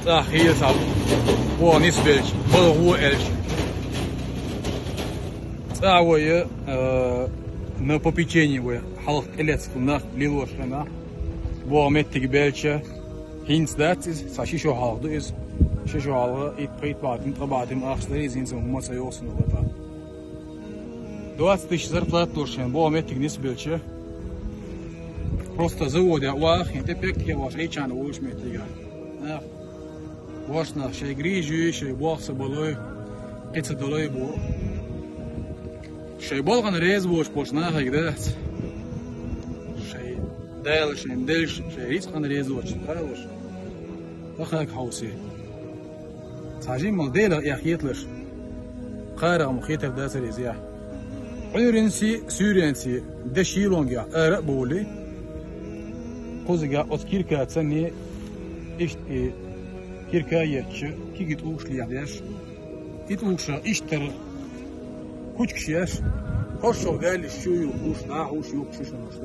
hier sal. Wo nicht welch. Wo elch. Цавое на попечении халк элецкунах лилошна. Во меттиг белче hins dat is sashi sho haldı is şu halğı itpayt batim tabatim aksları izin son masaya olsun orada. 20 тысяч зарплат торшен. Во меттиг нис белче. Просто заводе вах, и теперь я ваш эйчан уж меттига. Ваш на шей грижи, шей бог соболой, это долой бо. Шей болган рез бош почна хагдат. Шей дел, шей мдел, шей рисхан рез бош. Дайлош. Тахак хауси. Сажим модела яхитлыш. Қара мухитер дасер изя. Öğrensi, sürrensi, deşilonga, ara boli. Koziga от kirka tsani işte kirka yetçi, ki git uçliyadеш. Git uçla işter kuç kişiyer. Hoşço gali şu yok, uçla, uç yok, şuşlamış.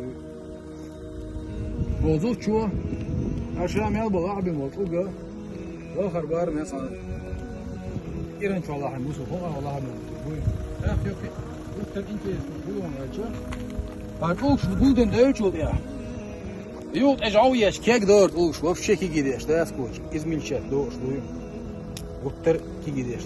Bozuk çoğu. Aşağı mel bala abim oltuga. Lahar bar mesela. İran çoğalahın musu, hoğa Allah'ın. Yok. Tabii ki bu olacak. Bak o şu buldan da ölç oldu ya. Yok ecau yaş kek dört oluş. Вообще ki gidiyor. Das koç. İzmir çet doğuş. Otter ki gidiyor.